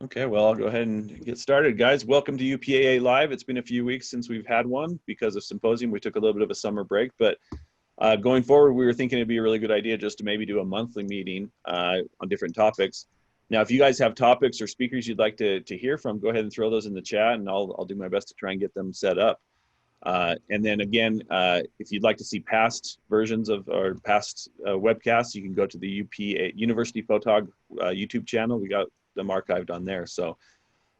Okay, well, I'll go ahead and get started. Guys, welcome to UPAA Live. It's been a few weeks since we've had one because of symposium. We took a little bit of a summer break, but going forward, we were thinking it'd be a really good idea just to maybe do a monthly meeting on different topics. Now, if you guys have topics or speakers you'd like to hear from, go ahead and throw those in the chat, and I'll do my best to try and get them set up. And then again, if you'd like to see past versions of or past webcasts, you can go to the UPA University Photog YouTube channel. We got them archived on there. So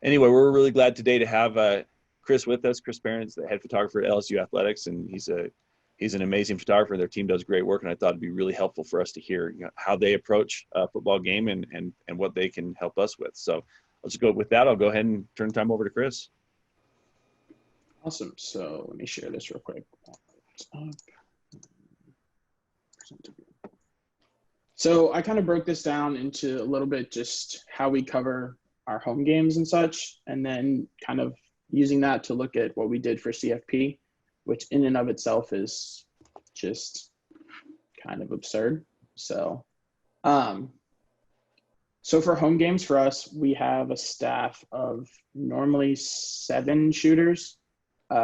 anyway, we're really glad today to have Chris with us. Chris Barron's the head photographer at LSU Athletics, and he's an amazing photographer. Their team does great work, and I thought it'd be really helpful for us to hear how they approach a football game and what they can help us with. So let's go with that. I'll go ahead and turn time over to Chris. Awesome. So let me share this real quick. So I kind of broke this down into a little bit just how we cover our home games and such, and then kind of using that to look at what we did for CFP, which in and of itself is just kind of absurd. So, so for home games for us, we have a staff of normally 7 shooters.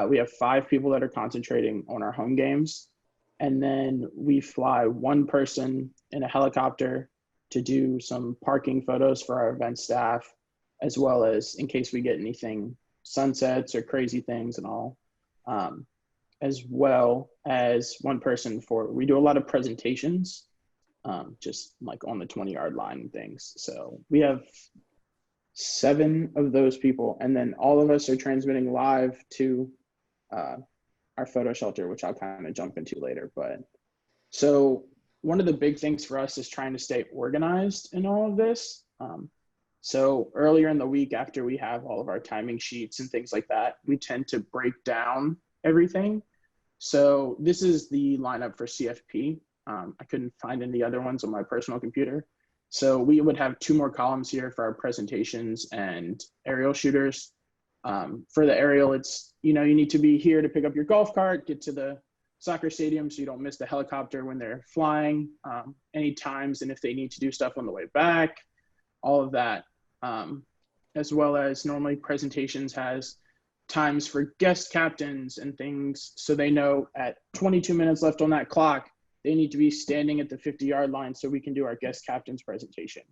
We have 5 people that are concentrating on our home games. And then we fly 1 person in a helicopter to do some parking photos for our event staff, as well as in case we get anything, sunsets or crazy things and all, as well as 1 person we do a lot of presentations, just like on the 20-yard line and things. So we have 7 of those people, and then all of us are transmitting live to our photo shelter, which I'll kind of jump into later. But so one of the big things for us is trying to stay organized in all of this. So earlier in the week, after we have all of our timing sheets and things like that, we tend to break down everything. So this is the lineup for CFP. I couldn't find any other ones on my personal computer. So we would have 2 more columns here for our presentations and aerial shooters. For the aerial, it's, you need to be here to pick up your golf cart, get to the soccer stadium so you don't miss the helicopter when they're flying, any times, and if they need to do stuff on the way back, all of that, as well as normally presentations has times for guest captains and things, so they know at 22 minutes left on that clock, they need to be standing at the 50-yard line so we can do our guest captain's presentation.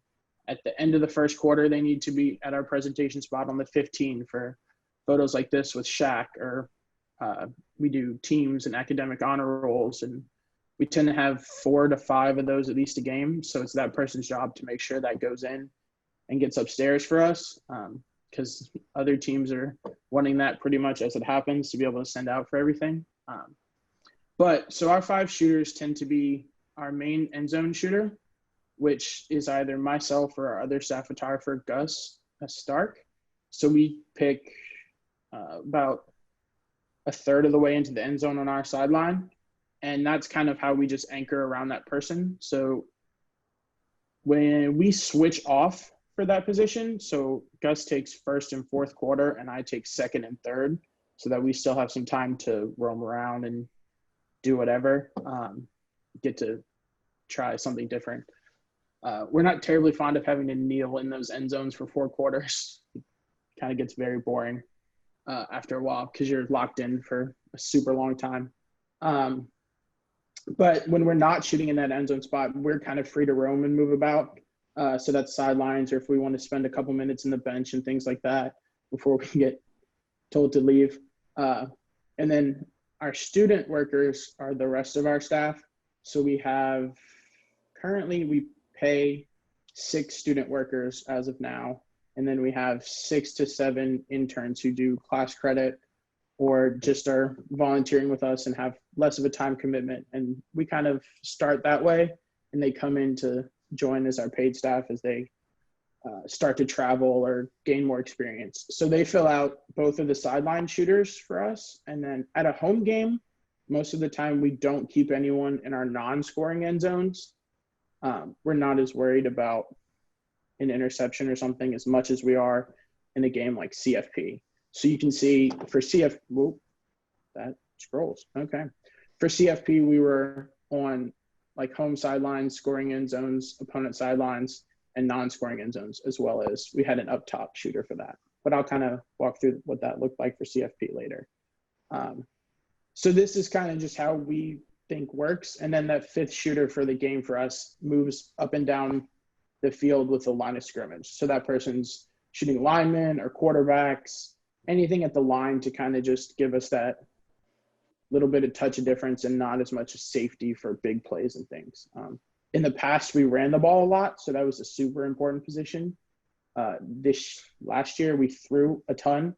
At the end of the first quarter, they need to be at our presentation spot on the 15 for photos like this with Shaq, or we do teams and academic honor rolls, and we tend to have 4 to 5 of those at least a game. So it's that person's job to make sure that goes in and gets upstairs for us, because other teams are wanting that pretty much as it happens to be able to send out for everything. But so our 5 shooters tend to be our main end zone shooter, which is either myself or our other staff photographer, Gus Stark. So we pick about a third of the way into the end zone on our sideline. And that's kind of how we just anchor around that person. So when we switch off for that position, so Gus takes first and fourth quarter and I take second and third, so that we still have some time to roam around and do whatever, get to try something different. We're not terribly fond of having to kneel in those end zones for 4 quarters. It kind of gets very boring after a while because you're locked in for a super long time. But when we're not shooting in that end zone spot, we're kind of free to roam and move about. So that's sidelines, or if we want to spend a couple minutes in the bench and things like that before we get told to leave. And then our student workers are the rest of our staff. So we have, currently we pay 6 student workers as of now. And then we have 6 to 7 interns who do class credit or just are volunteering with us and have less of a time commitment. And we kind of start that way, and they come in to join as our paid staff as they start to travel or gain more experience. So they fill out both of the sideline shooters for us. And then at a home game, most of the time we don't keep anyone in our non-scoring end zones. We're not as worried about an interception or something as much as we are in a game like CFP. So you can see for that scrolls. Okay. For CFP, we were on like home sidelines, scoring end zones, opponent sidelines, and non-scoring end zones, as well as we had an up top shooter for that. But I'll kind of walk through what that looked like for CFP later. So this is kind of just how we think works. And then that fifth shooter for the game for us moves up and down the field with the line of scrimmage. So that person's shooting linemen or quarterbacks, anything at the line to kind of just give us that little bit of touch of difference and not as much safety for big plays and things. In the past, we ran the ball a lot, so that was a super important position. This last year, we threw a ton,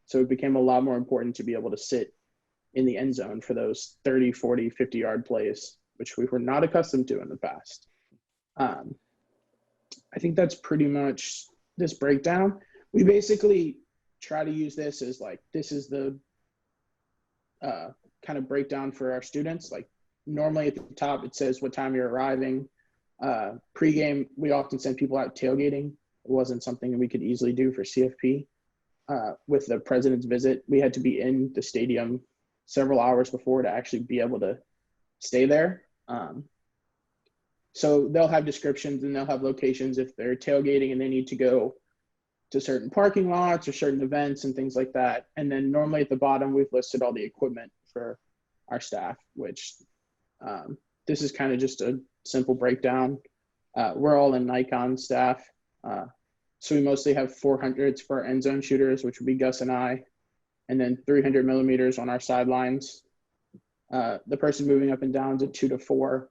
so it became a lot more important to be able to sit in the end zone for those 30, 40, 50-yard plays, which we were not accustomed to in the past. I think that's pretty much this breakdown. We basically try to use this as like, this is the kind of breakdown for our students. Like normally at the top, it says what time you're arriving. Pre-game, we often send people out tailgating. It wasn't something we could easily do for CFP. With the president's visit, we had to be in the stadium several hours before to actually be able to stay there. So they'll have descriptions and they'll have locations if they're tailgating and they need to go to certain parking lots or certain events and things like that. And then normally at the bottom, we've listed all the equipment for our staff, which this is kind of just a simple breakdown. We're all in Nikon staff. So we mostly have 400s for our end zone shooters, which would be Gus and I, and then 300 millimeters on our sidelines. The person moving up and down is a 2 to 4.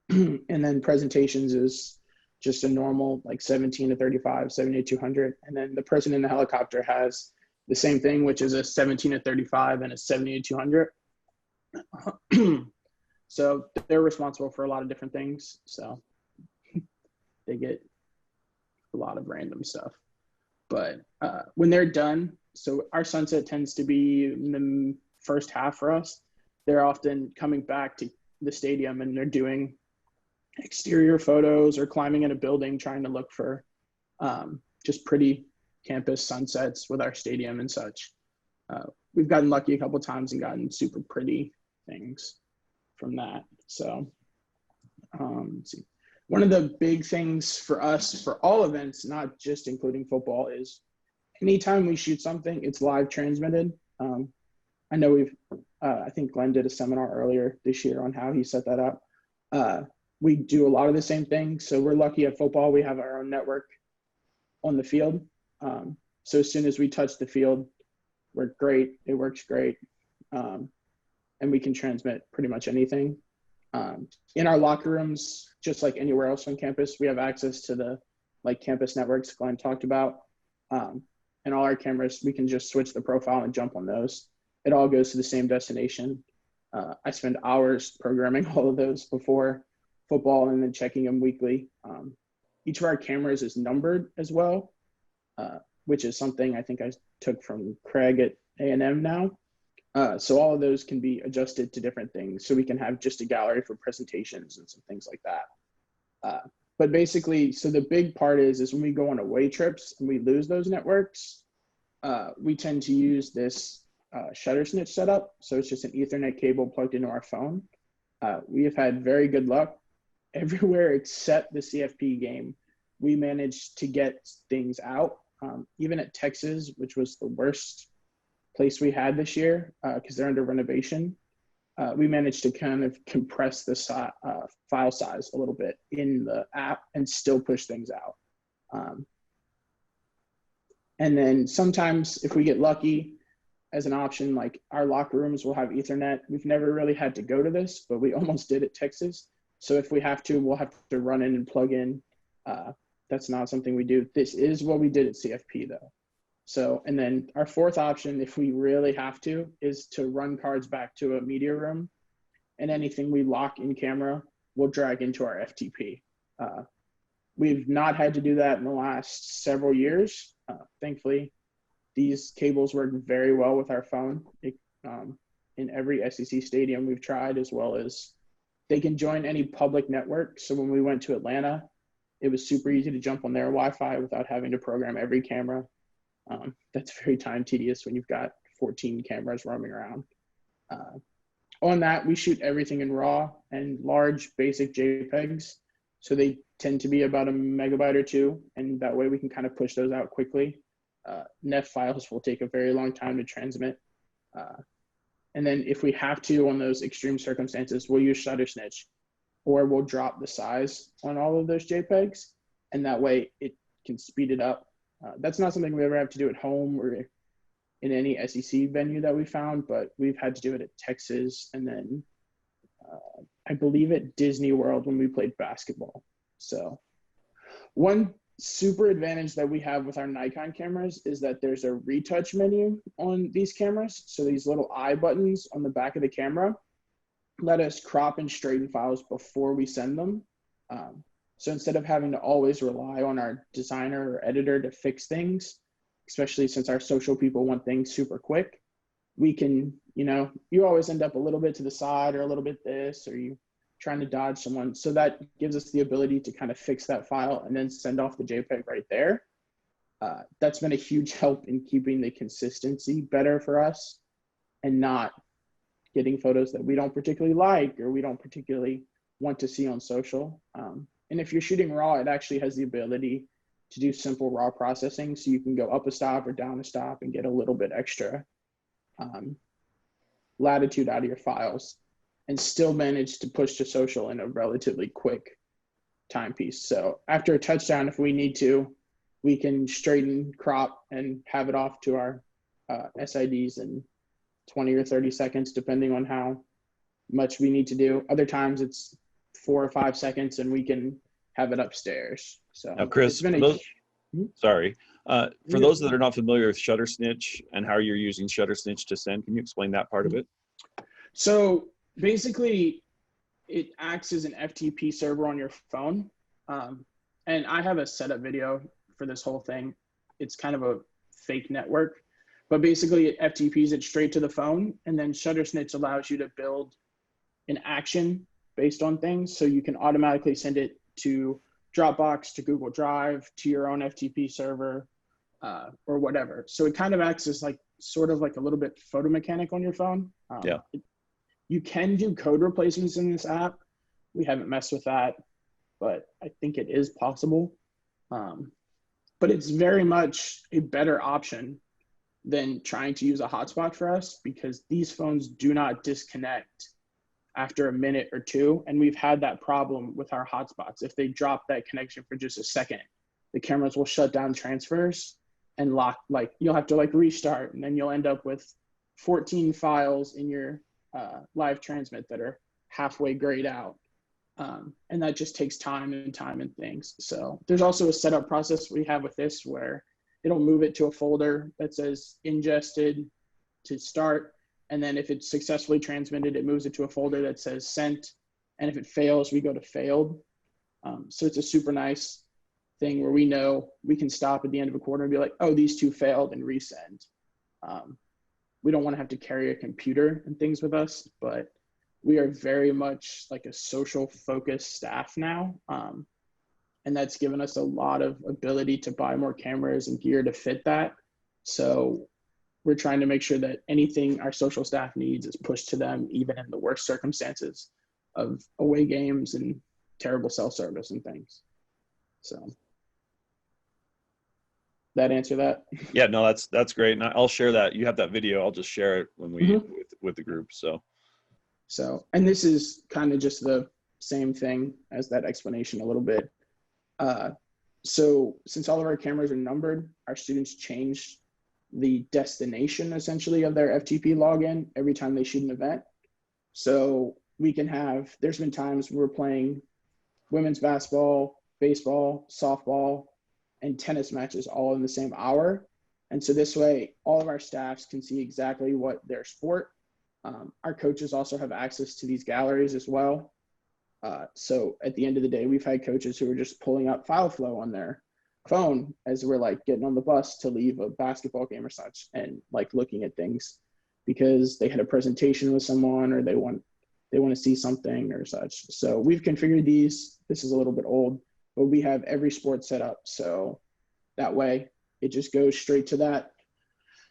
And then presentations is just a normal like 17 to 35, 70 to 200. And then the person in the helicopter has the same thing, which is a 17 to 35 and a 70 to 200. So they're responsible for a lot of different things. So they get a lot of random stuff. But when they're done, so our sunset tends to be in the first half for us. They're often coming back to the stadium and they're doing exterior photos or climbing in a building trying to look for just pretty campus sunsets with our stadium and such. We've gotten lucky a couple of times and gotten super pretty things from that. So let's see. One of the big things for us for all events, not just including football, is anytime we shoot something, it's live transmitted. I know I think Glenn did a seminar earlier this year on how he set that up. We do a lot of the same things. So we're lucky at football, we have our own network on the field. So as soon as we touch the field, we're great. It works great. And we can transmit pretty much anything. In our locker rooms, just like anywhere else on campus, we have access to the like campus networks Glenn talked about. And all our cameras, we can just switch the profile and jump on those. It all goes to the same destination. I spend hours programming all of those before football and then checking them weekly. Each of our cameras is numbered as well, which is something I think I took from Craig at A&M now. So all of those can be adjusted to different things. So we can have just a gallery for presentations and some things like that. But basically, so the big part is when we go on away trips and we lose those networks, we tend to use this shutter snitch setup. So it's just an Ethernet cable plugged into our phone. We have had very good luck. Everywhere except the CFP game, we managed to get things out. Even at Texas, which was the worst place we had this year because they're under renovation, we managed to kind of compress the file size a little bit in the app and still push things out. And then sometimes if we get lucky, as an option, like our locker rooms will have Ethernet. We've never really had to go to this, but we almost did at Texas. So if we have to, we'll have to run in and plug in. That's not something we do. This is what we did at CFP though. So, and then our fourth option, if we really have to, is to run cards back to a media room, and anything we lock in camera, we'll drag into our FTP. We've not had to do that in the last several years. Thankfully, these cables work very well with our phone. In every SEC stadium we've tried, as well as they can join any public network. So when we went to Atlanta, it was super easy to jump on their Wi-Fi without having to program every camera. That's very time tedious when you've got 14 cameras roaming around. On that, we shoot everything in RAW and large basic JPEGs. So they tend to be about a megabyte or two, and that way we can kind of push those out quickly. NEF files will take a very long time to transmit. And then if we have to, on those extreme circumstances, we'll use shutter snitch, or we'll drop the size on all of those JPEGs, and that way it can speed it up. That's not something we ever have to do at home or in any SEC venue that we found, but we've had to do it at Texas, and then I believe at Disney World when we played basketball. So one super advantage that we have with our Nikon cameras is that there's a retouch menu on these cameras. So these little eye buttons on the back of the camera let us crop and straighten files before we send them. So instead of having to always rely on our designer or editor to fix things, especially since our social people want things super quick, we can, you always end up a little bit to the side or a little bit this, or you trying to dodge someone. So that gives us the ability to kind of fix that file and then send off the JPEG right there. That's been a huge help in keeping the consistency better for us and not getting photos that we don't particularly like or we don't particularly want to see on social. And if you're shooting RAW, it actually has the ability to do simple RAW processing. So you can go up a stop or down a stop and get a little bit extra latitude out of your files and still manage to push to social in a relatively quick timepiece. So after a touchdown, if we need to, we can straighten, crop, and have it off to our SIDs in 20 or 30 seconds, depending on how much we need to do. Other times it's 4 or 5 seconds and we can have it upstairs. So now, Chris, for those that are not familiar with Shutter Snitch and how you're using Shutter Snitch to send, can you explain that part of it? So basically, it acts as an FTP server on your phone. And I have a setup video for this whole thing. It's kind of a fake network, but basically it FTPs it straight to the phone, and then Shutter Snitch allows you to build an action based on things. So you can automatically send it to Dropbox, to Google Drive, to your own FTP server, or whatever. So it kind of acts as sort of like a little bit photo mechanic on your phone. You can do code replacements in this app. We haven't messed with that, but I think it is possible. But it's very much a better option than trying to use a hotspot for us, because these phones do not disconnect after a minute or two. And we've had that problem with our hotspots. If they drop that connection for just a second, the cameras will shut down transfers and lock, you'll have to restart, and then you'll end up with 14 files in your live transmit that are halfway grayed out. And that just takes time and things. So there's also a setup process we have with this where it'll move it to a folder that says ingested to start. And then if it's successfully transmitted, it moves it to a folder that says sent. And if it fails, we go to failed. So it's a super nice thing where we know we can stop at the end of a quarter and be like, oh, these two failed, and resend. We don't want to have to carry a computer and things with us, but we are very much like a social focused staff now. And that's given us a lot of ability to buy more cameras and gear to fit that. So we're trying to make sure that anything our social staff needs is pushed to them, even in the worst circumstances of away games and terrible cell service and things. So that answer that? Yeah, no, that's great. And I'll share that. You have that video. I'll just share it when we with the group. So, and this is kind of just the same thing as that explanation a little bit. So since all of our cameras are numbered, our students change the destination essentially of their FTP login every time they shoot an event. So we can have, there's been times when we're playing women's basketball, baseball, softball, and tennis matches all in the same hour. And so this way, all of our staffs can see exactly what their sport. Our coaches also have access to these galleries as well. So at the end of the day, we've had coaches who are just pulling up file flow on their phone as we're getting on the bus to leave a basketball game or such, and looking at things because they had a presentation with someone or they want to see something or such. So we've configured these. This is a little bit old, but we have every sport set up. So that way it just goes straight to that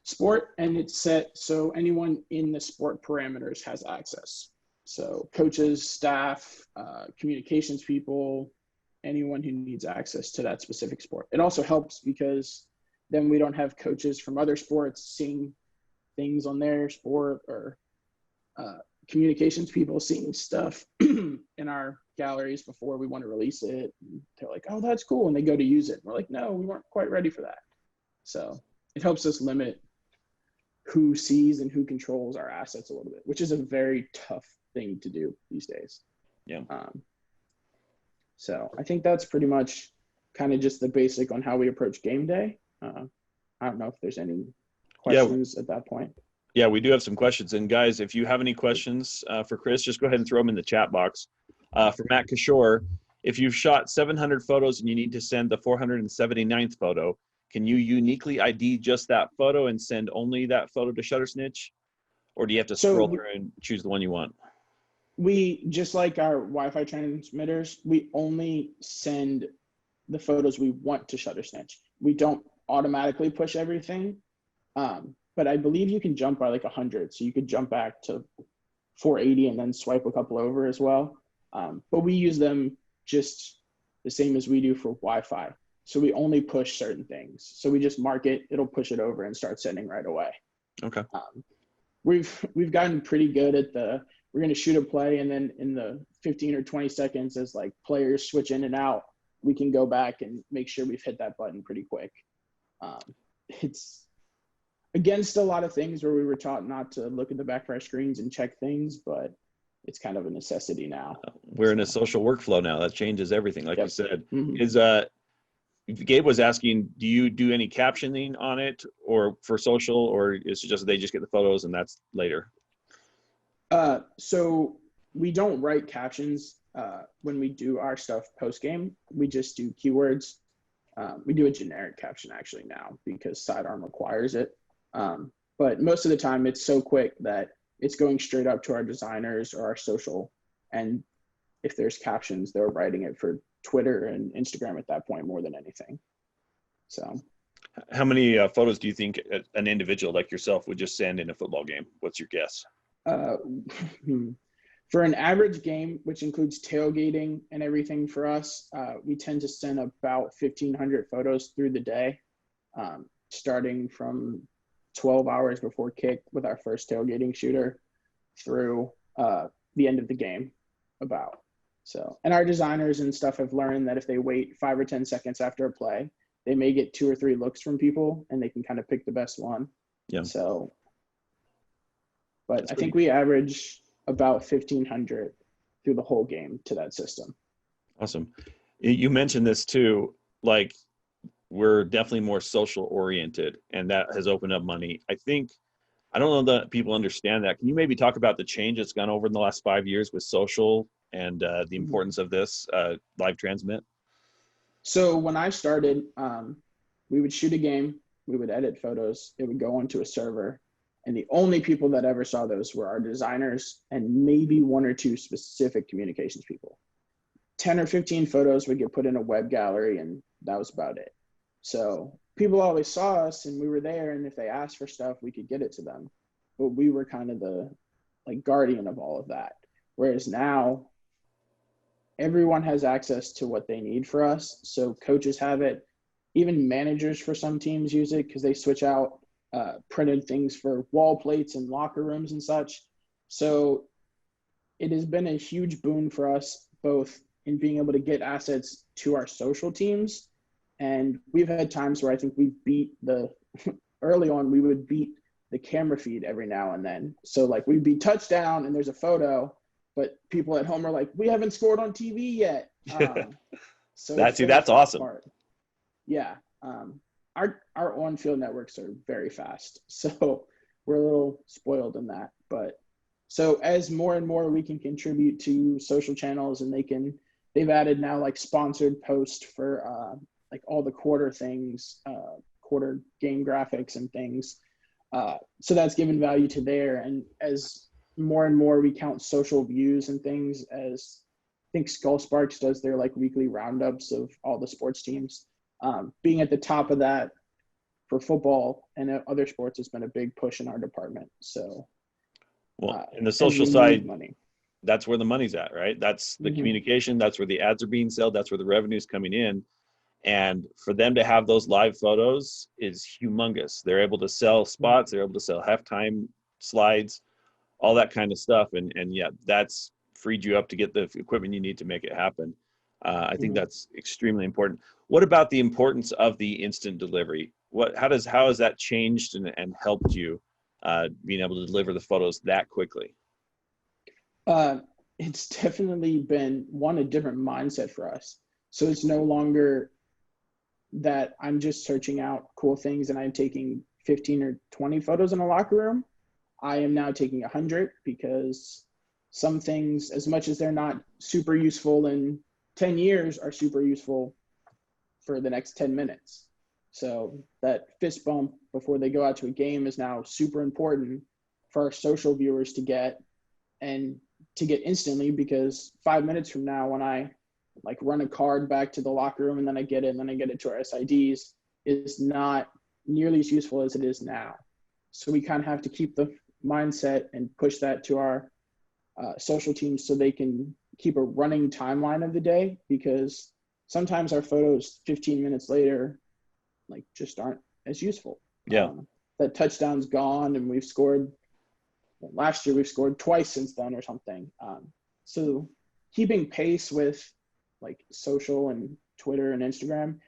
sport, and it's set so anyone in the sport parameters has access. So coaches, staff, communications people, anyone who needs access to that specific sport. It also helps because then we don't have coaches from other sports seeing things on their sport, or communications people seeing stuff in our galleries before we want to release it. And they're like, oh, that's cool. And they go to use it. And we're like, no, we weren't quite ready for that. So it helps us limit who sees and who controls our assets a little bit, which is a very tough thing to do these days. Yeah. So I think that's pretty much kind of just the basic on how we approach game day. I don't know if there's any questions at that point. Yeah, we do have some questions. And guys, if you have any questions for Chris, just go ahead and throw them in the chat box. For Matt Kishore, if you've shot 700 photos and you need to send the 479th photo, can you uniquely ID just that photo and send only that photo to Shuttersnitch? Or do you have to scroll through and choose the one you want? We, just like our Wi-Fi transmitters, we only send the photos we want to Shuttersnitch. We don't automatically push everything. But I believe you can jump by like 100. So you could jump back to 480 and then swipe a couple over as well. But we use them just the same as we do for Wi-Fi. So we only push certain things. So we just mark it, it'll push it over and start sending right away. Okay. We've gotten pretty good at we're going to shoot a play, and then in the 15 or 20 seconds as like players switch in and out, we can go back and make sure we've hit that button pretty quick. It's against a lot of things where we were taught not to look at the back of our screens and check things, but it's kind of a necessity now. We're in a social workflow now. That changes everything. Like you said, Mm-hmm. Gabe was asking, do you do any captioning on it or for social, or is it just they just get the photos and that's later? So we don't write captions when we do our stuff post-game. We just do keywords. We do a generic caption actually now because Sidearm requires it. But most of the time it's so quick that it's going straight up to our designers or our social. And if there's captions, they're writing it for Twitter and Instagram at that point more than anything. So how many photos do you think an individual like yourself would just send in a football game? What's your guess? For an average game, which includes tailgating and everything for us, we tend to send about 1,500 photos through the day, starting from 12 hours before kick with our first tailgating shooter through the end of the game about. So, and our designers and stuff have learned that if they wait 5 or 10 seconds after a play, they may get 2 or 3 looks from people and they can kind of pick the best one. Yeah. So, but I think we average about 1,500 through the whole game to that system. Awesome. You mentioned this too, like we're definitely more social oriented and that has opened up money. I don't know that people understand that. Can you maybe talk about the change that's gone over in the last 5 years with social and the importance of this live transmit? So when I started, we would shoot a game, we would edit photos, it would go onto a server, and the only people that ever saw those were our designers and maybe 1 or 2 specific communications people. 10 or 15 photos would get put in a web gallery, and that was about it. So people always saw us and we were there, and if they asked for stuff, we could get it to them. But we were kind of the like guardian of all of that. Whereas now, everyone has access to what they need for us. So coaches have it. Even managers for some teams use it because they switch out printed things for wall plates and locker rooms and such. So it has been a huge boon for us, both in being able to get assets to our social teams. And we've had times where I think we beat early on, we would beat the camera feed every now and then. So like we'd be touchdown and there's a photo, but people at home are like, we haven't scored on TV yet. So that's awesome. Part. Yeah. Our on-field networks are very fast. So we're a little spoiled in that. But so as more and more we can contribute to social channels, and they've added now like sponsored post for like all the quarter things, quarter game graphics and things. So that's given value to there. And as more and more we count social views and things, as I think Skull Sparks does their like weekly roundups of all the sports teams. Being at the top of that for football and other sports has been a big push in our department. So, well, in the social side, money. that's where the money's at, right? That's the Mm-hmm. communication. That's where the ads are being sold. That's where the revenue's coming in. And for them to have those live photos is humongous. They're able to sell spots. They're able to sell halftime slides, all that kind of stuff. And yeah, that's freed you up to get the equipment you need to make it happen. I think that's extremely important. What about the importance of the instant delivery? How has that changed and helped you being able to deliver the photos that quickly? It's definitely been a different mindset for us. So it's no longer that I'm just searching out cool things and I'm taking 15 or 20 photos in a locker room. I am now taking 100 because some things, as much as they're not super useful in 10 years, are super useful for the next 10 minutes. So that fist bump before they go out to a game is now super important for our social viewers to get, and to get instantly, because 5 minutes from now, when I like run a card back to the locker room and then I get it and then I get it to our SIDs, is not nearly as useful as it is now. So we kind of have to keep the mindset and push that to our social teams so they can keep a running timeline of the day, because sometimes our photos 15 minutes later like just aren't as useful. Yeah. That touchdown's gone and we've scored. Last year we've scored twice since then or something. So keeping pace with like social and Twitter and Instagram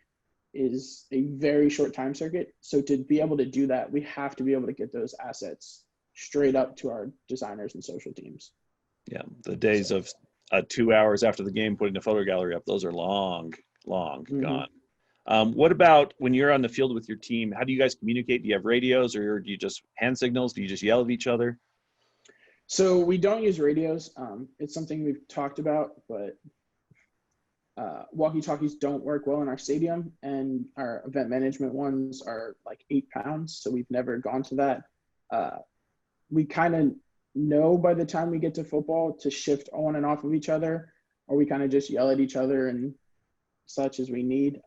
is a very short time circuit. So to be able to do that, we have to be able to get those assets straight up to our designers and social teams. Yeah, the days of 2 hours after the game putting a photo gallery up, those are long gone. What about when you're on the field with your team? How do you guys communicate? Do you have radios, or do you just hand signals? Do you just yell at each other? So we don't use radios. It's something we've talked about, but walkie-talkies don't work well in our stadium, and our event management ones are like 8 pounds. So we've never gone to that. We kind of know by the time we get to football to shift on and off of each other, or we kind of just yell at each other and such as we need.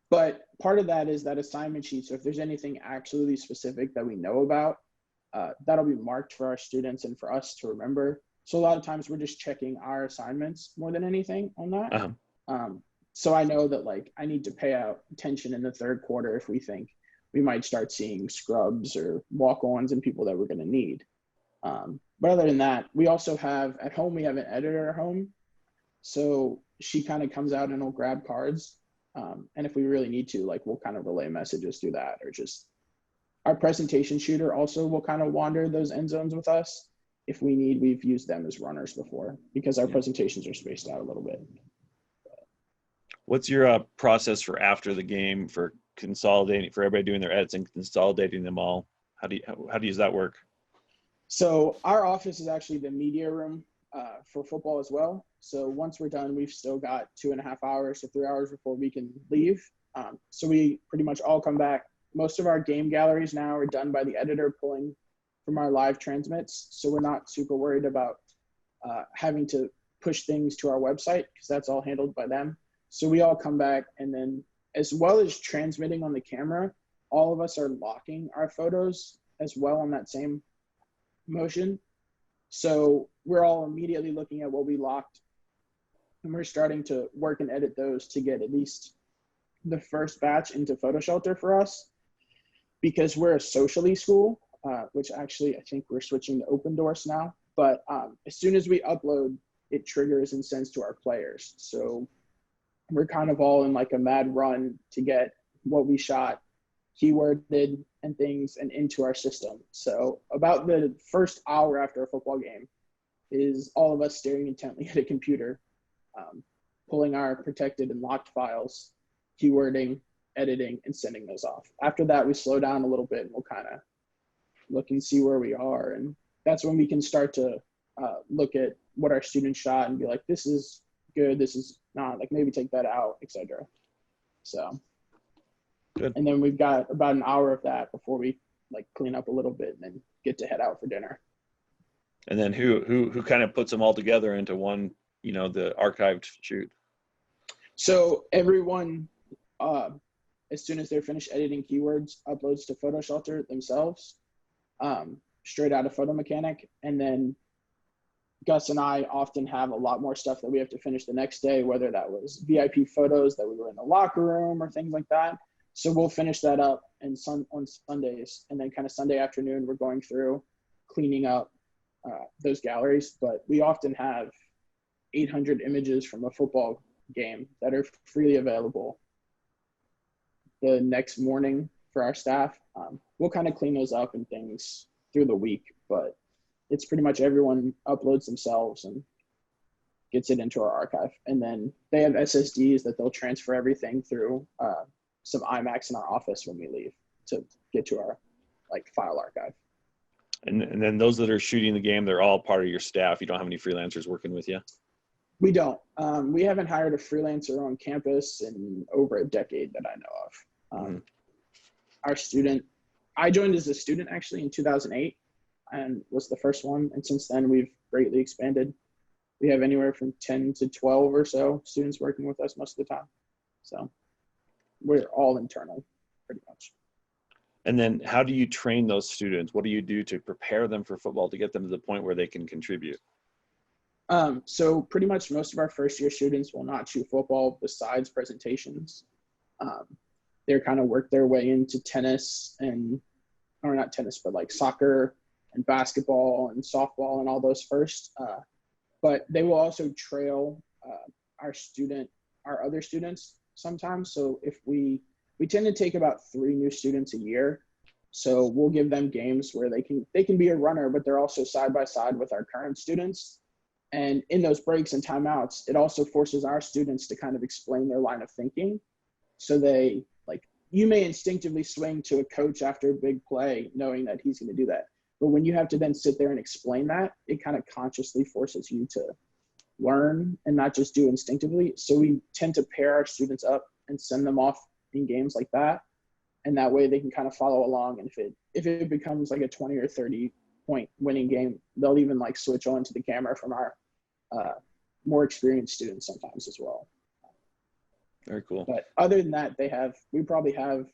But part of that is that assignment sheet. So if there's anything absolutely specific that we know about, that'll be marked for our students and for us to remember. So a lot of times we're just checking our assignments more than anything on that. So I know that like I need to pay out attention in the third quarter if we think we might start seeing scrubs or walk-ons and people that we're going to need. But other than that, we also have at home, we have an editor at home. So she kind of comes out and will grab cards. And if we really need to, like we'll kind of relay messages through that, or just our presentation shooter also will kind of wander those end zones with us. If we need, we've used them as runners before because our presentations are spaced out a little bit. What's your process for after the game for consolidating, for everybody doing their edits and consolidating them all? How does that work? So our office is actually the media room for football as well. So once we're done, we've still got 2.5 hours to 3 hours before we can leave. So we pretty much all come back. Most of our game galleries now are done by the editor pulling from our live transmits. So we're not super worried about having to push things to our website because that's all handled by them. So we all come back, and then as well as transmitting on the camera, all of us are locking our photos as well on that same motion. So we're all immediately looking at what we locked, and we're starting to work and edit those to get at least the first batch into Photo Shelter for us, because we're a socially school, which actually I think we're switching to open doors now. But as soon as we upload, it triggers and sends to our players. So we're kind of all in like a mad run to get what we shot keyworded and things and into our system. So about the first hour after a football game is all of us staring intently at a computer, pulling our protected and locked files, keywording, editing, and sending those off. After that, we slow down a little bit and we'll kind of look and see where we are. And that's when we can start to look at what our students shot and be like, this is good, this is not, like maybe take that out, etc. So good. And then we've got about an hour of that before we like clean up a little bit and then get to head out for dinner. And then who kind of puts them all together into one, the archived shoot? So everyone, as soon as they're finished editing keywords, uploads to Photo Shelter themselves, straight out of Photo Mechanic, and then Gus and I often have a lot more stuff that we have to finish the next day, whether that was VIP photos that we were in the locker room or things like that. So we'll finish that up on Sundays, and then kind of Sunday afternoon, we're going through cleaning up those galleries. But we often have 800 images from a football game that are freely available the next morning for our staff. We'll kind of clean those up and things through the week, but it's pretty much everyone uploads themselves and gets it into our archive. And then they have SSDs that they'll transfer everything through some iMacs in our office when we leave to get to our file archive. And then those that are shooting the game, they're all part of your staff. You don't have any freelancers working with you? We don't. We haven't hired a freelancer on campus in over a decade that I know of. I joined as a student actually in 2008 and was the first one. And since then we've greatly expanded. We have anywhere from 10 to 12 or so students working with us most of the time. So we're all internal pretty much. And then how do you train those students? What do you do to prepare them for football to get them to the point where they can contribute? So pretty much most of our first year students will not shoot football besides presentations. They're kind of work their way into tennis or not tennis, but like soccer and basketball and softball and all those first. But they will also trail our other students sometimes. So if we tend to take about 3 new students a year. So we'll give them games where they can be a runner, but they're also side by side with our current students. And in those breaks and timeouts, it also forces our students to kind of explain their line of thinking. So you may instinctively swing to a coach after a big play, knowing that he's going to do that. But when you have to then sit there and explain that, it kind of consciously forces you to learn and not just do instinctively. So we tend to pair our students up and send them off in games like that. And that way they can kind of follow along. And if it becomes like a 20 or 30 point winning game, they'll even switch on to the camera from our more experienced students sometimes as well. Very cool. But other than that, we probably have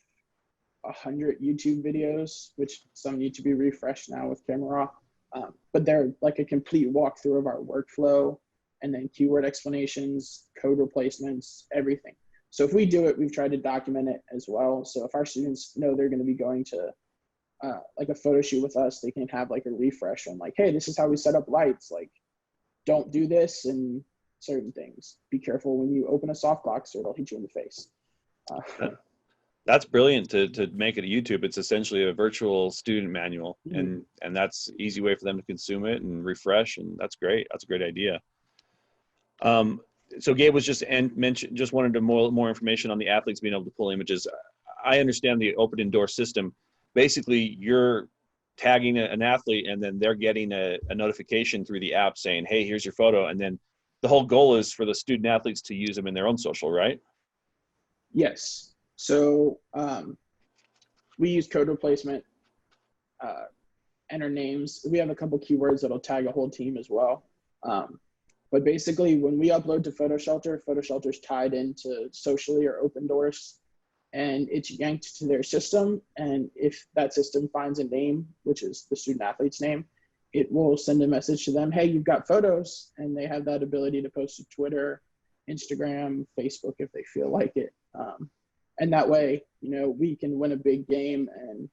100 YouTube videos, which some need to be refreshed now with camera raw. But they're like a complete walkthrough of our workflow, and then keyword explanations, code replacements, everything. So if we do it, we've tried to document it as well. So if our students know they're going to be going to a photo shoot with us, they can have a refresh on hey, this is how we set up lights. Don't do this and certain things. Be careful when you open a softbox or it'll hit you in the face. That's brilliant to make it a YouTube. It's essentially a virtual student manual, mm-hmm. and that's an easy way for them to consume it and refresh. And that's great. That's a great idea. So Gabe was just wanted more information on the athletes being able to pull images. I understand the open indoor system. Basically, you're tagging an athlete, and then they're getting a notification through the app saying, "Hey, here's your photo." And then the whole goal is for the student athletes to use them in their own social, right? Yes. So we use code replacement, enter names. We have a couple keywords that'll tag a whole team as well. But basically, when we upload to Photo Shelter's tied into Socially or Open Doors, and it's yanked to their system. And if that system finds a name, which is the student athlete's name, it will send a message to them, "Hey, you've got photos," and they have that ability to post to Twitter, Instagram, Facebook if they feel like it. And that way, we can win a big game. And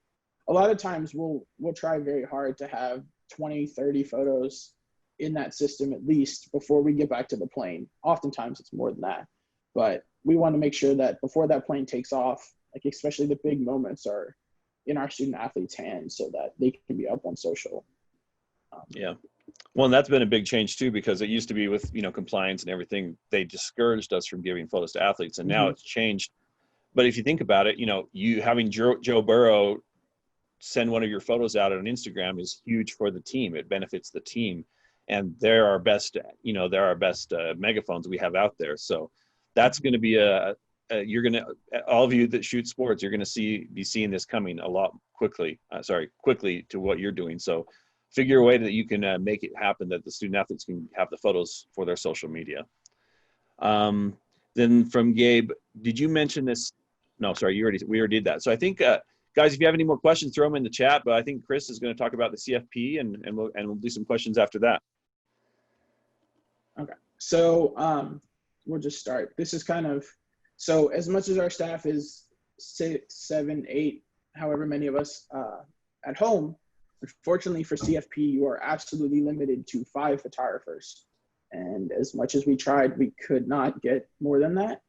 a lot of times we'll try very hard to have 20, 30 photos in that system at least before we get back to the plane. Oftentimes it's more than that, but we want to make sure that before that plane takes off, especially the big moments are in our student athletes' hands so that they can be up on social. Yeah. Well, and that's been a big change too, because it used to be with, compliance and everything, they discouraged us from giving photos to athletes, and now it's changed. But if you think about it, you having Joe Burrow send one of your photos out on Instagram is huge for the team. It benefits the team, and they're our best, megaphones we have out there. So that's going to be all of you that shoot sports, you're going to be seeing this coming a lot quickly to what you're doing. So figure a way that you can make it happen that the student athletes can have the photos for their social media. Then from Gabe, did you mention this? No, sorry, we already did that. So I think, guys, if you have any more questions, throw them in the chat. But I think Chris is going to talk about the CFP, and we'll do some questions after that. Okay. So we'll just start. This is kind of, so as much as our staff is 6, 7, 8, however many of us at home, unfortunately for CFP, you are absolutely limited to 5 photographers. And as much as we tried, we could not get more than that.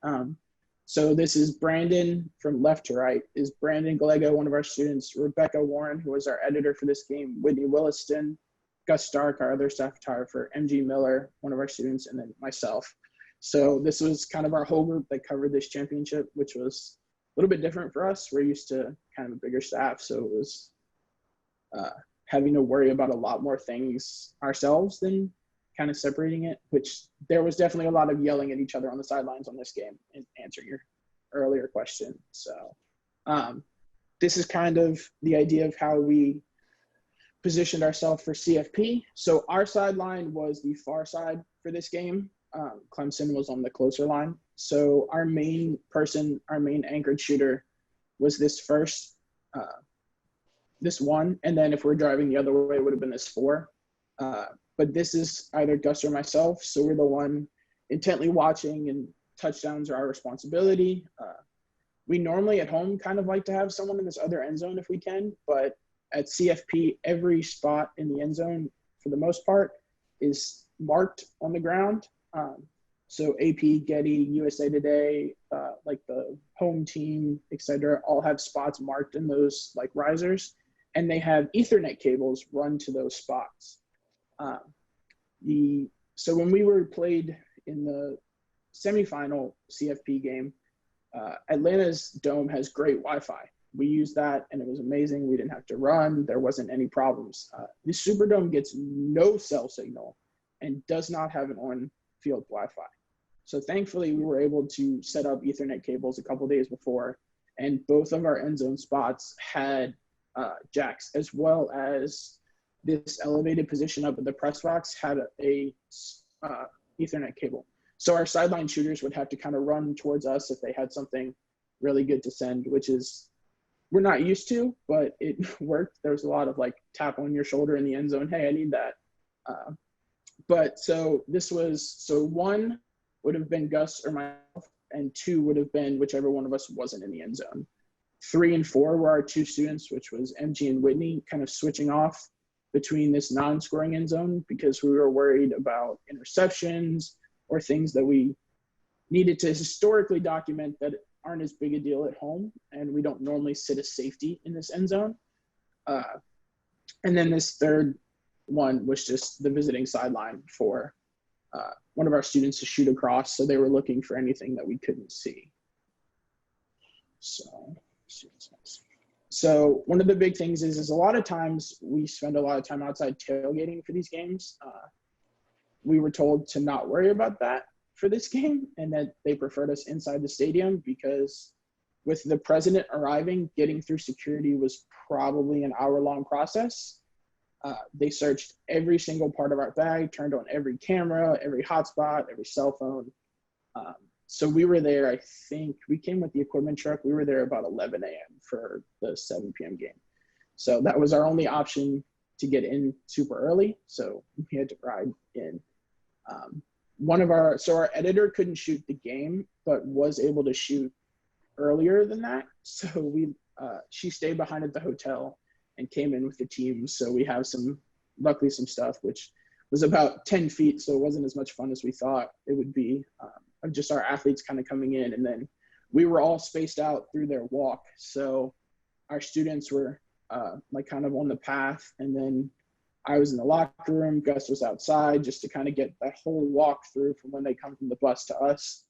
So this is Brandon from left to right, is Brandon Gallego, one of our students, Rebecca Warren, who was our editor for this game, Whitney Williston, Gus Stark, our other staff photographer, MG Miller, one of our students, and then myself. So this was kind of our whole group that covered this championship, which was a little bit different for us. We're used to kind of a bigger staff, so it was having to worry about a lot more things ourselves than kind of separating it, which there was definitely a lot of yelling at each other on the sidelines on this game, in answering your earlier question. So this is kind of the idea of how we positioned ourselves for CFP. So our sideline was the far side for this game. Clemson was on the closer line. So our main person, our main anchored shooter was this first, this one. And then if we're driving the other way, it would have been this 4. But this is either Gus or myself. So we're the one intently watching, and touchdowns are our responsibility. We normally at home kind of like to have someone in this other end zone if we can, but at CFP, every spot in the end zone, for the most part, is marked on the ground. So AP, Getty, USA Today, like the home team, etc., all have spots marked in those like risers, and they have Ethernet cables run to those spots. So when we were played in the semifinal CFP game, Atlanta's dome has great Wi-Fi. We used that, and it was amazing. We didn't have to run. There wasn't any problems. The Superdome gets no cell signal and does not have an on-field Wi-Fi. So thankfully, we were able to set up Ethernet cables a couple days before, and both of our end zone spots had jacks, as well as this elevated position up at the press box had a Ethernet cable. So our sideline shooters would have to kind of run towards us if they had something really good to send, which is we're not used to, but it worked. There was a lot of like tap on your shoulder in the end zone. Hey, I need that. But so this was, so 1 would have been Gus or myself, and 2 would have been whichever one of us wasn't in the end zone. 3 and 4 were our 2 students, which was MG and Whitney, kind of switching off between this non-scoring end zone because we were worried about interceptions or things that we needed to historically document that aren't as big a deal at home, and we don't normally sit a safety in this end zone. And then this third one was just the visiting sideline for one of our students to shoot across, so they were looking for anything that we couldn't see. So one of the big things is a lot of times we spend a lot of time outside tailgating for these games. We were told to not worry about that for this game, and that they preferred us inside the stadium because with the president arriving, getting through security was probably an hour-long process. They searched every single part of our bag, turned on every camera, every hotspot, every cell phone. So we were there, I think, we came with the equipment truck. We were there about 11 a.m. for the 7 p.m. game. So that was our only option to get in super early. So we had to ride in. So our editor couldn't shoot the game, but was able to shoot earlier than that. So she stayed behind at the hotel and came in with the team. So we have luckily some stuff, which was about 10 feet. So it wasn't as much fun as we thought it would be, of just our athletes kind of coming in. And then we were all spaced out through their walk. So our students were like kind of on the path. And then I was in the locker room, Gus was outside just to kind of get that whole walk through from when they come from the bus to us,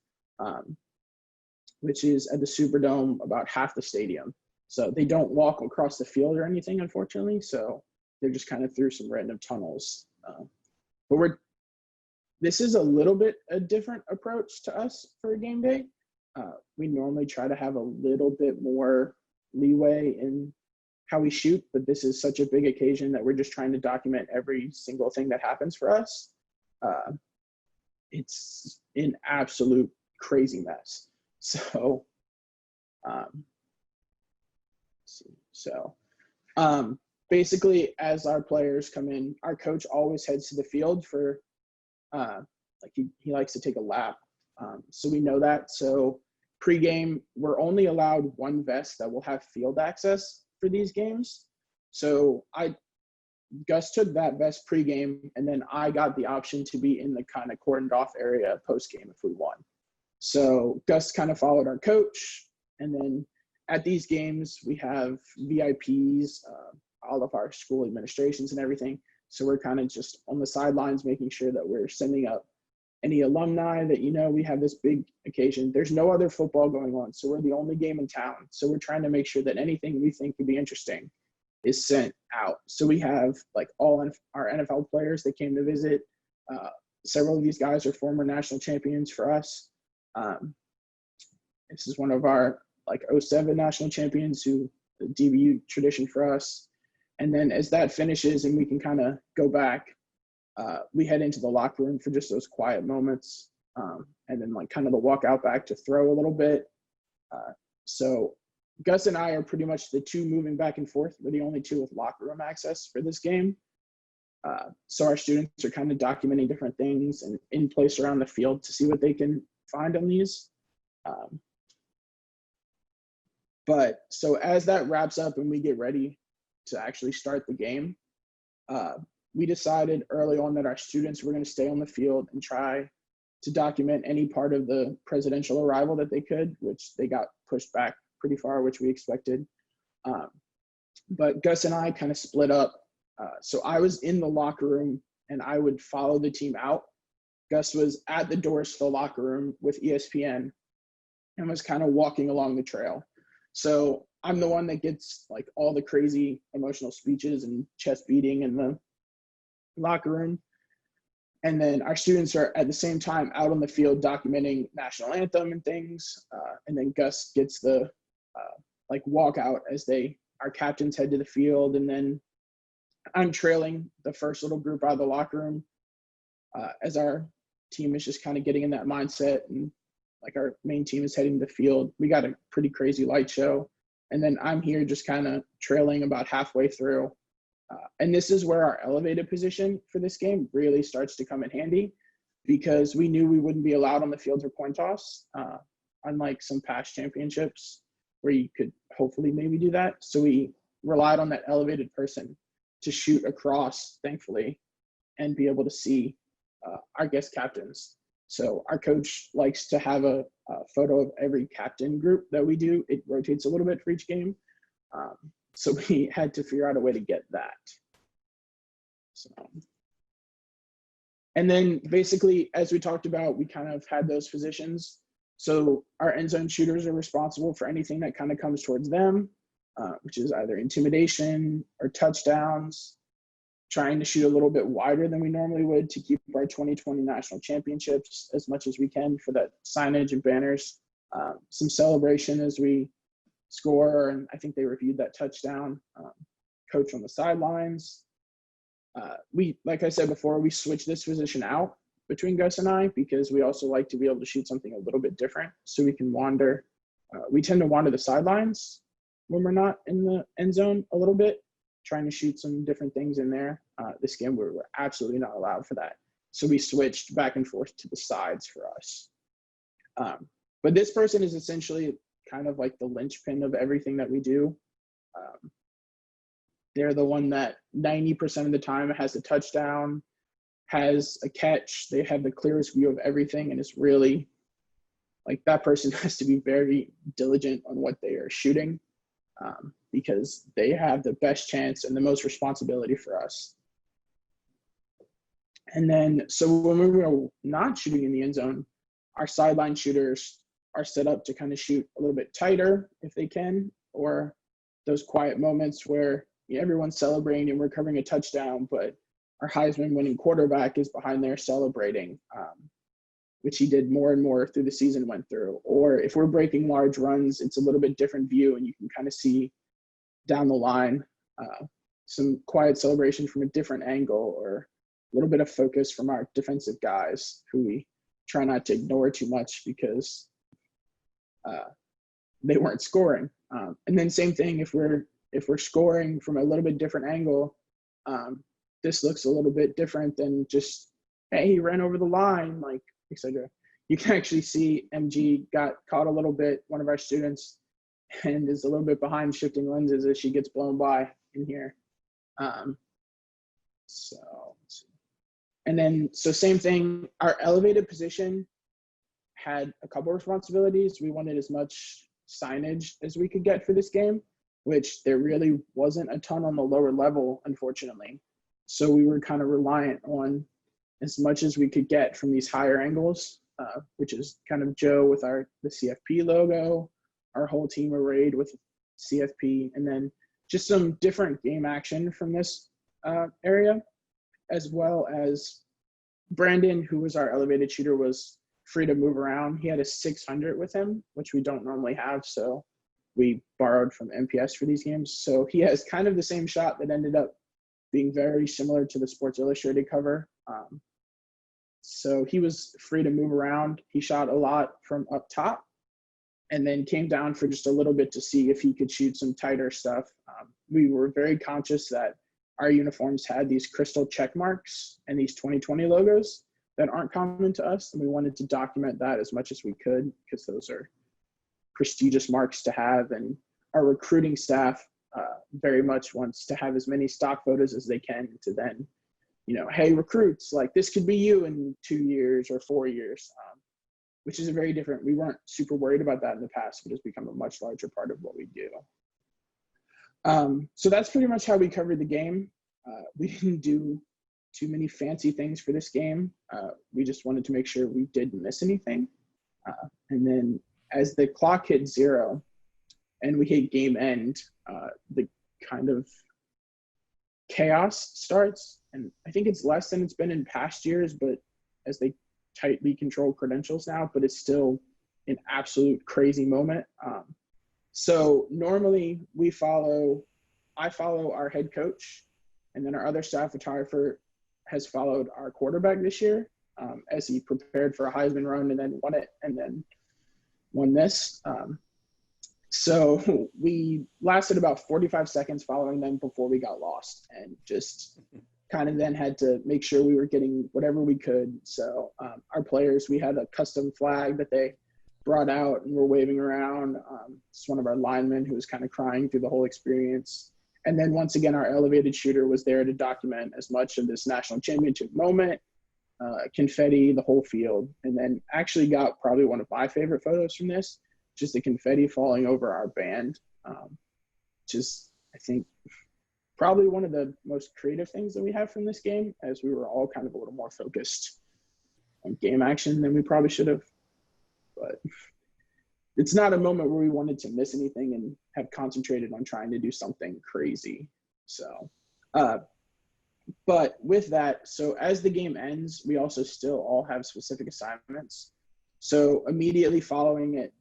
which is at the Superdome, about half the stadium. So they don't walk across the field or anything, unfortunately. So they're just kind of through some random tunnels. But this is a little bit a different approach to us for a game day. We normally try to have a little bit more leeway in how we shoot, but this is such a big occasion that we're just trying to document every single thing that happens for us. It's an absolute crazy mess. So, basically, as our players come in, our coach always heads to the field for like he likes to take a lap. So we know that. So pregame, we're only allowed one vest that will have field access for these games. So Gus took that vest pregame, and then I got the option to be in the kind of cordoned off area postgame if we won. So Gus kind of followed our coach, and then at these games we have VIPs, all of our school administrations and everything. So we're kind of just on the sidelines making sure that we're sending up any alumni that, we have this big occasion. There's no other football going on, so we're the only game in town. So we're trying to make sure that anything we think could be interesting is sent out. So we have like all our NFL players that came to visit. Several of these guys are former national champions for us. This is one of our like 07 national champions who the DBU tradition for us. And then as that finishes and we can kind of go back, we head into the locker room for just those quiet moments. And then like kind of the walk out back to throw a little bit. So Gus and I are pretty much the two moving back and forth. We're the only two with locker room access for this game. So our students are kind of documenting different things and in place around the field to see what they can find on these. But so as that wraps up and we get ready to actually start the game, we decided early on that our students were going to stay on the field and try to document any part of the presidential arrival that they could, which they got pushed back pretty far, which we expected. But Gus and I kind of split up. So I was in the locker room and I would follow the team out. Gus was at the doors to the locker room with ESPN and was kind of walking along the trail. So I'm the one that gets like all the crazy emotional speeches and chest beating in the locker room. And then our students are at the same time out on the field documenting national anthem and things. And then Gus gets the like walk out as our captains head to the field. And then I'm trailing the first little group out of the locker room as our team is just kind of getting in that mindset. And like our main team is heading to the field. We got a pretty crazy light show. And then I'm here just kind of trailing about halfway through. And this is where our elevated position for this game really starts to come in handy because we knew we wouldn't be allowed on the field for coin toss, unlike some past championships where you could hopefully maybe do that. So we relied on that elevated person to shoot across, thankfully, and be able to see our guest captains. So our coach likes to have a photo of every captain group that we do. It rotates a little bit for each game. So we had to figure out a way to get that. So, and then basically, as we talked about, we kind of had those positions. So our end zone shooters are responsible for anything that kind of comes towards them, which is either intimidation or touchdowns, trying to shoot a little bit wider than we normally would to keep our 2020 national championships as much as we can for that signage and banners, some celebration as we score, and I think they reviewed that touchdown. Coach on the sidelines. We, like I said before, we switched this position out between Gus and I because we also like to be able to shoot something a little bit different so we can wander. We tend to wander the sidelines when we're not in the end zone a little bit, trying to shoot some different things in there. This game, we were absolutely not allowed for that. So we switched back and forth to the sides for us. But this person is essentially kind of like the linchpin of everything that we do. They're the one that 90% of the time has a touchdown, has a catch. They have the clearest view of everything. And it's really like that person has to be very diligent on what they are shooting because they have the best chance and the most responsibility for us. And then, so when we were not shooting in the end zone, our sideline shooters are set up to kind of shoot a little bit tighter if they can, or those quiet moments where everyone's celebrating and we're covering a touchdown, but our Heisman winning quarterback is behind there celebrating, which he did more and more through the season went through. Or if we're breaking large runs, it's a little bit different view and you can kind of see down the line some quiet celebration from a different angle or a little bit of focus from our defensive guys who we try not to ignore too much because they weren't scoring. And then same thing if we're scoring from a little bit different angle, this looks a little bit different than just hey, he ran over the line, like, etc. You can actually see MG got caught a little bit, one of our students, and is a little bit behind shifting lenses as she gets blown by in here. So, and then, so same thing, our elevated position had a couple of responsibilities. We wanted as much signage as we could get for this game, which there really wasn't a ton on the lower level, unfortunately. So we were kind of reliant on as much as we could get from these higher angles, which is kind of Joe with the CFP logo, our whole team arrayed with CFP, and then just some different game action from this area, as well as Brandon, who was our elevated shooter, was free to move around. He had a 600 with him, which we don't normally have, so we borrowed from MPS for these games. So he has kind of the same shot that ended up being very similar to the Sports Illustrated cover. So he was free to move around. He shot a lot from up top and then came down for just a little bit to see if he could shoot some tighter stuff. We were very conscious that our uniforms had these crystal check marks and these 2020 logos that aren't common to us. And we wanted to document that as much as we could because those are prestigious marks to have. And our recruiting staff very much wants to have as many stock photos as they can to then, you know, hey, recruits, like this could be you in 2 years or 4 years, which is a very different, we weren't super worried about that in the past, but it's become a much larger part of what we do. So that's pretty much how we covered the game. We didn't do too many fancy things for this game. We just wanted to make sure we didn't miss anything. And then as the clock hit 0 and we hit game end, the kind of chaos starts. And I think it's less than it's been in past years, but as they tightly control credentials now, but it's still an absolute crazy moment. So normally I follow our head coach, and then our other staff photographer has followed our quarterback this year as he prepared for a Heisman run and then won it and then won this. So we lasted about 45 seconds following them before we got lost and just kind of then had to make sure we were getting whatever we could. So our players, we had a custom flag that they brought out and were waving around. It's one of our linemen who was kind of crying through the whole experience. And then once again, our elevated shooter was there to document as much of this national championship moment, confetti, the whole field, and then actually got probably one of my favorite photos from this, just the confetti falling over our band, which is, I think, probably one of the most creative things that we have from this game, as we were all kind of a little more focused on game action than we probably should have. But it's not a moment where we wanted to miss anything and have concentrated on trying to do something crazy. So, but with that, so as the game ends, we also still all have specific assignments. So immediately following it,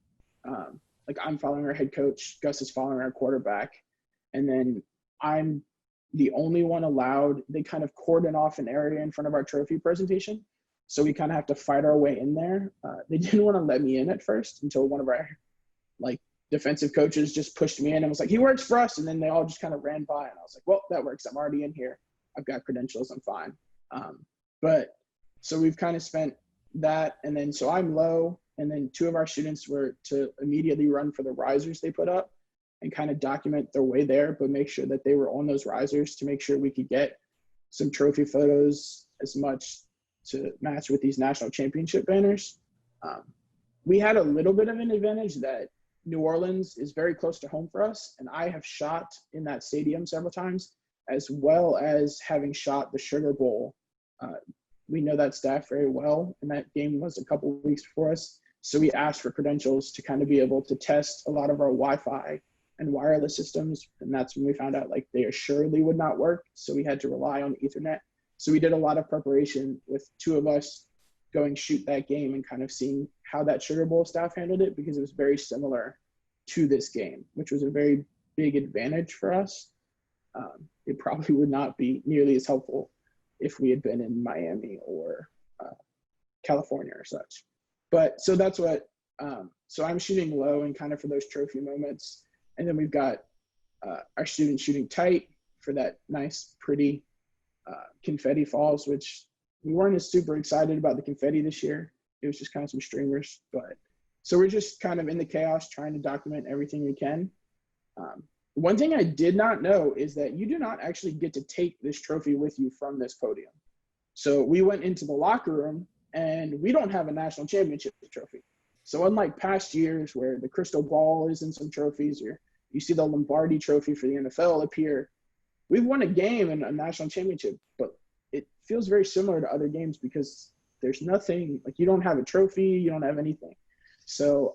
like I'm following our head coach, Gus is following our quarterback, and then I'm the only one allowed. They kind of cordon off an area in front of our trophy presentation. So we kind of have to fight our way in there. They didn't want to let me in at first until one of our like defensive coaches just pushed me in and was like, he works for us. And then they all just kind of ran by and I was like, well, that works. I'm already in here. I've got credentials. I'm fine. But so we've kind of spent that. And then, so I'm low. And then 2 of our students were to immediately run for the risers they put up and kind of document their way there, but make sure that they were on those risers to make sure we could get some trophy photos as much to match with these national championship banners. We had a little bit of an advantage that New Orleans is very close to home for us, and I have shot in that stadium several times, as well as having shot the Sugar Bowl. We know that staff very well, and that game was a couple of weeks before us. So we asked for credentials to kind of be able to test a lot of our Wi-Fi and wireless systems, and that's when we found out like they assuredly would not work. So we had to rely on Ethernet. So we did a lot of preparation with 2 of us going shoot that game and kind of seeing how that Sugar Bowl staff handled it, because it was very similar to this game, which was a very big advantage for us. It probably would not be nearly as helpful if we had been in Miami or California or such. But so that's what, so I'm shooting low and kind of for those trophy moments. And then we've got our students shooting tight for that nice, pretty confetti falls, which we weren't as super excited about the confetti this year. It was just kind of some streamers, but so we're just kind of in the chaos trying to document everything we can. One thing I did not know is that you do not actually get to take this trophy with you from this podium. So we went into the locker room and we don't have a national championship trophy. So unlike past years where the crystal ball is in some trophies, or you see the Lombardi trophy for the NFL appear, we've won a game and a national championship, but it feels very similar to other games because there's nothing, like you don't have a trophy, you don't have anything. So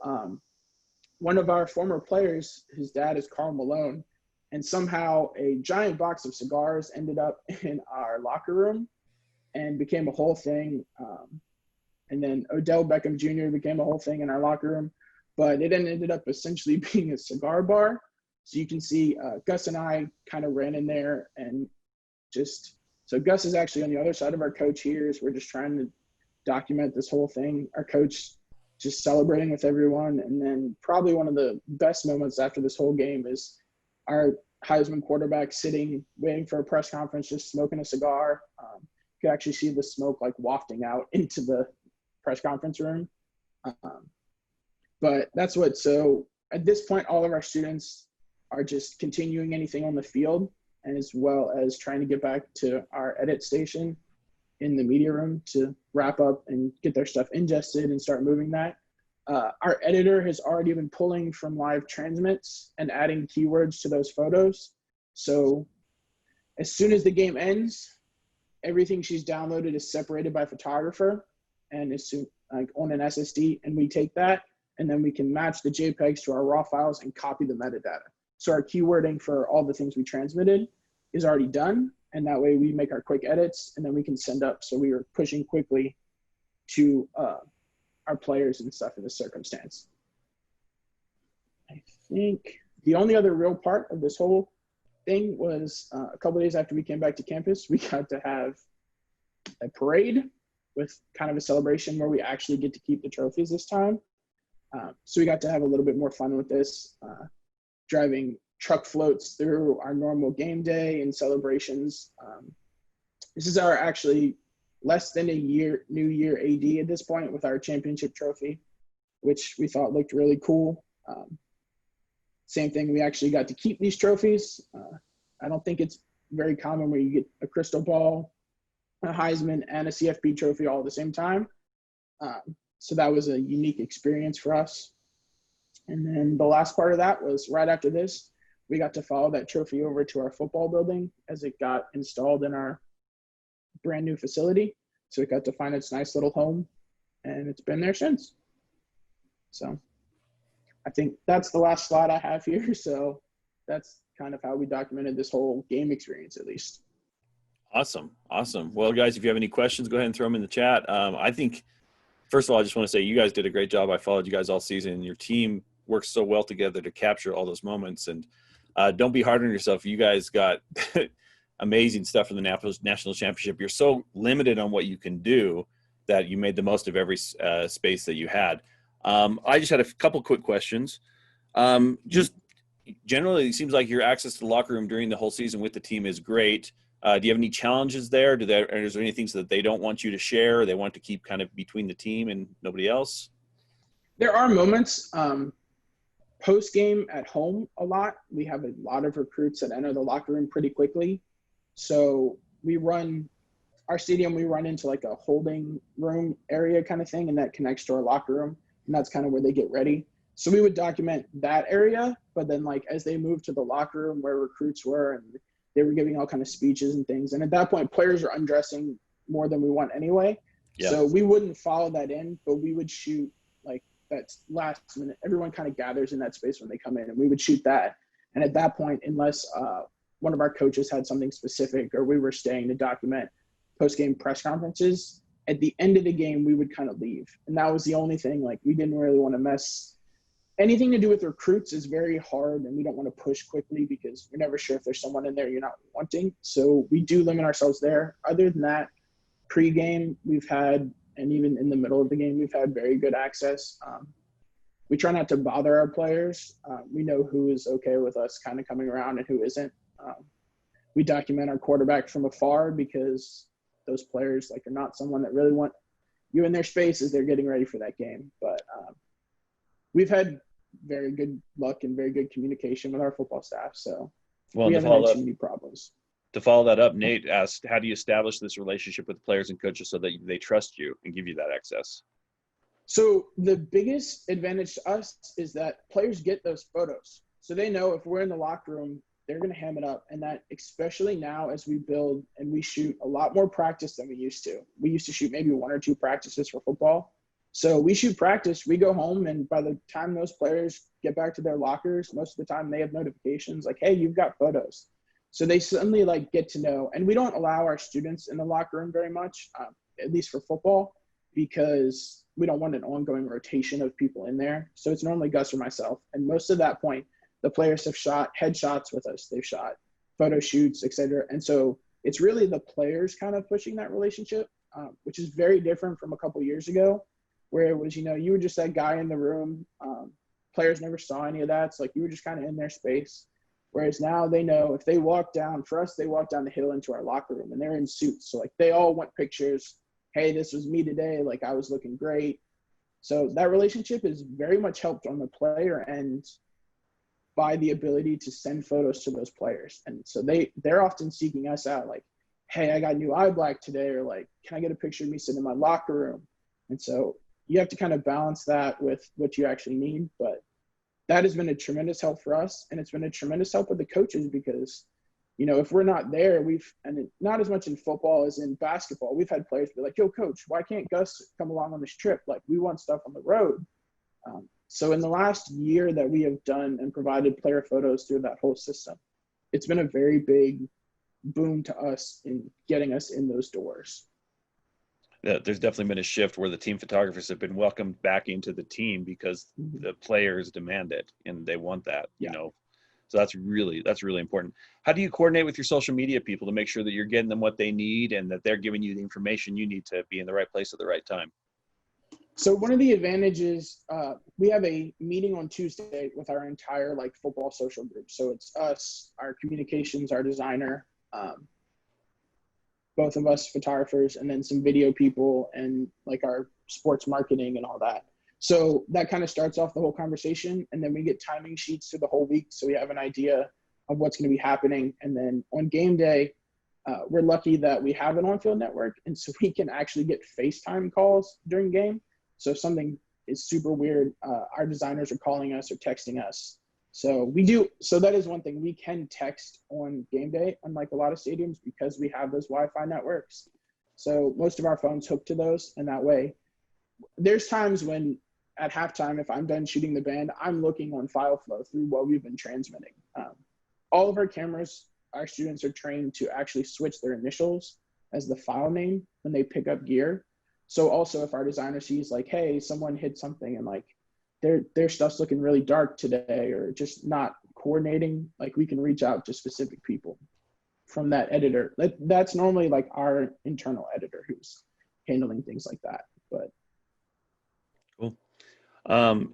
one of our former players, his dad is Karl Malone, and somehow a giant box of cigars ended up in our locker room and became a whole thing. And then Odell Beckham Jr. became a whole thing in our locker room, but it ended up essentially being a cigar bar. So you can see Gus and I kind of ran in there and just, so Gus is actually on the other side of our coach ears. We're just trying to document this whole thing. Our coach just celebrating with everyone. And then probably one of the best moments after this whole game is our Heisman quarterback sitting, waiting for a press conference, just smoking a cigar. You could actually see the smoke like wafting out into the press conference room. But that's what, so at this point, all of our students are just continuing anything on the field, and as well as trying to get back to our edit station in the media room to wrap up and get their stuff ingested and start moving that. Our editor has already been pulling from live transmits and adding keywords to those photos. So as soon as the game ends, everything she's downloaded is separated by photographer and is soon, like on an SSD, and we take that and then we can match the JPEGs to our raw files and copy the metadata. So our keywording for all the things we transmitted is already done. And that way we make our quick edits and then we can send up. So we were pushing quickly to our players and stuff in this circumstance. I think the only other real part of this whole thing was a couple of days after we came back to campus, we got to have a parade with kind of a celebration where we actually get to keep the trophies this time. So we got to have a little bit more fun with this, driving truck floats through our normal game day and celebrations. This is our actually less than a year, New Year AD at this point with our championship trophy, which we thought looked really cool. Same thing, we actually got to keep these trophies. I don't think it's very common where you get a crystal ball, a Heisman, and a CFP trophy all at the same time. So that was a unique experience for us. And then the last part of that was right after this, we got to follow that trophy over to our football building as it got installed in our brand new facility. So it got to find its nice little home, and it's been there since. So I think that's the last slide I have here. So that's kind of how we documented this whole game experience, at least. Awesome. Awesome. Well, guys, if you have any questions, go ahead and throw them in the chat. I think, first of all, I just want to say you guys did a great job. I followed you guys all season. Your team works so well together to capture all those moments. And don't be hard on yourself. You guys got amazing stuff in the national championship. You're so limited on what you can do that you made the most of every space that you had. I just had a couple quick questions. Just generally, it seems like your access to the locker room during the whole season with the team is great. Do you have any challenges there? Or is there any things that they don't want you to share, or they want to keep kind of between the team and nobody else? There are moments post-game at home a lot. We have a lot of recruits that enter the locker room pretty quickly. So we run our stadium, we run into like a holding room area kind of thing, and that connects to our locker room. And that's kind of where they get ready. So we would document that area, but then like as they moved to the locker room where recruits were, and they were giving all kind of speeches and things. And at that point, players are undressing more than we want anyway. Yeah. So we wouldn't follow that in, but we would shoot like that last minute. Everyone kind of gathers in that space when they come in, and we would shoot that. And at that point, unless one of our coaches had something specific or we were staying to document post-game press conferences, at the end of the game, we would kind of leave. And that was the only thing, like we didn't really want to mess. Anything to do with recruits is very hard, and we don't want to push quickly because we're never sure if there's someone in there you're not wanting. So we do limit ourselves there. Other than that, pre-game we've had, and even in the middle of the game, we've had very good access. We try not to bother our players. We know who is okay with us kind of coming around and who isn't. We document our quarterback from afar because those players like are not someone that really want you in their space as they're getting ready for that game. But we've had very good luck and very good communication with our football staff, so Well, we and haven't had too many problems. to follow that up, Nate asked, how do you establish this relationship with players and coaches so that they trust you and give you that access? So the biggest advantage to us is that players get those photos. So they know if we're in the locker room, they're going to ham it up. And that, especially now as we build and we shoot a lot more practice than we used to. We used to shoot maybe 1 or 2 practices for football. So we shoot practice, we go home, and by the time those players get back to their lockers, most of the time they have notifications like, hey, you've got photos. So they suddenly like get to know. And we don't allow our students in the locker room very much, at least for football, because we don't want an ongoing rotation of people in there. So it's normally Gus or myself. And most of that point, the players have shot headshots with us. They've shot photo shoots, et cetera. And so it's really the players kind of pushing that relationship, which is very different from a couple years ago, where it was, you were just that guy in the room. Players never saw any of that. It's like you were just kind of in their space. Whereas now they know if they walk down, for us, they walk down the hill into our locker room and they're in suits. So like they all want pictures. Hey, this was me today. Like I was looking great. So that relationship is very much helped on the player end by the ability to send photos to those players. And so they're often seeking us out like, hey, I got new eye black today, or like, can I get a picture of me sitting in my locker room? And so you have to kind of balance that with what you actually need. But that has been a tremendous help for us. And it's been a tremendous help with the coaches because, if we're not there, and not as much in football as in basketball, we've had players be like, yo, coach, why can't Gus come along on this trip? Like we want stuff on the road. So in the last year that we have done and provided player photos through that whole system, it's been a very big boom to us in getting us in those doors. Yeah, there's definitely been a shift where the team photographers have been welcomed back into the team because the players demand it and they want that, So that's really important. How do you coordinate with your social media people to make sure that you're getting them what they need and that they're giving you the information you need to be in the right place at the right time? So one of the advantages, we have a meeting on Tuesday with our entire football social group. So it's us, our communications, our designer, both of us photographers, and then some video people and our sports marketing and all that. So that kind of starts off the whole conversation, and then we get timing sheets for the whole week. So we have an idea of what's going to be happening. And then on game day, we're lucky that we have an on-field network. And so we can actually get FaceTime calls during game. So if something is super weird, our designers are calling us or texting us. So that is one thing. We can text on game day, unlike a lot of stadiums, because we have those Wi-Fi networks. So most of our phones hook to those, and that way there's times when at halftime, if I'm done shooting the band, I'm looking on file flow through what we've been transmitting. All of our cameras, our students are trained to actually switch their initials as the file name when they pick up gear. So also if our designer sees hey, someone hit something and their stuff's looking really dark today or just not coordinating, we can reach out to specific people from that editor. That's normally our internal editor who's handling things like that. But cool.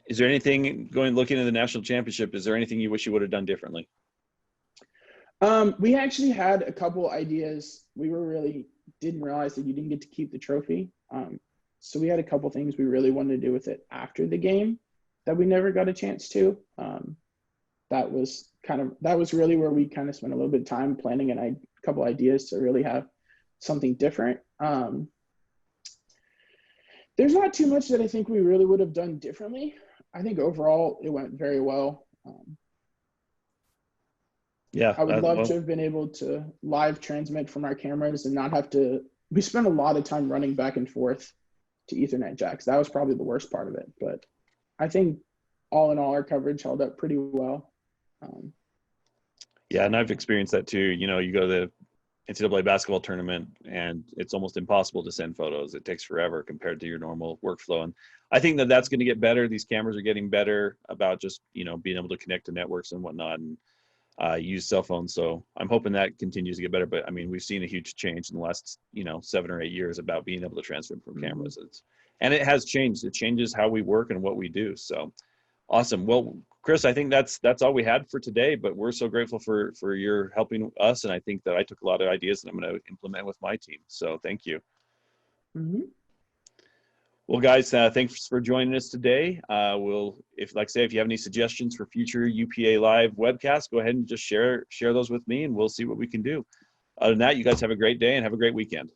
Is there anything looking at the national championship? Is there anything you wish you would have done differently? We actually had a couple ideas. We didn't realize that you didn't get to keep the trophy. So we had a couple things we really wanted to do with it after the game that we never got a chance to. That was really where we kind of spent a little bit of time planning a couple ideas to really have something different. There's not too much that I think we really would have done differently. I think overall it went very well. Yeah, I would love to have been able to live transmit from our cameras and not have to. We spent a lot of time running back and forth to Ethernet jacks. That was probably the worst part of it. But I think all in all, our coverage held up pretty well. Yeah, and I've experienced that too. You go to the NCAA basketball tournament and it's almost impossible to send photos. It takes forever compared to your normal workflow. And I think that that's going to get better. These cameras are getting better about just, being able to connect to networks and whatnot and use cell phones. So I'm hoping that continues to get better. But I mean, we've seen a huge change in the last, 7 or 8 years about being able to transmit from cameras. And it has changed. It changes how we work and what we do. So Awesome. Well, Chris, I think that's all we had for today, but we're so grateful for your helping us. And I think that I took a lot of ideas that I'm going to implement with my team. So thank you. Hmm. Well, guys, thanks for joining us today. Like I say, if you have any suggestions for future UPA Live webcasts, go ahead and just share those with me, and we'll see what we can do. Other than that, you guys have a great day and have a great weekend.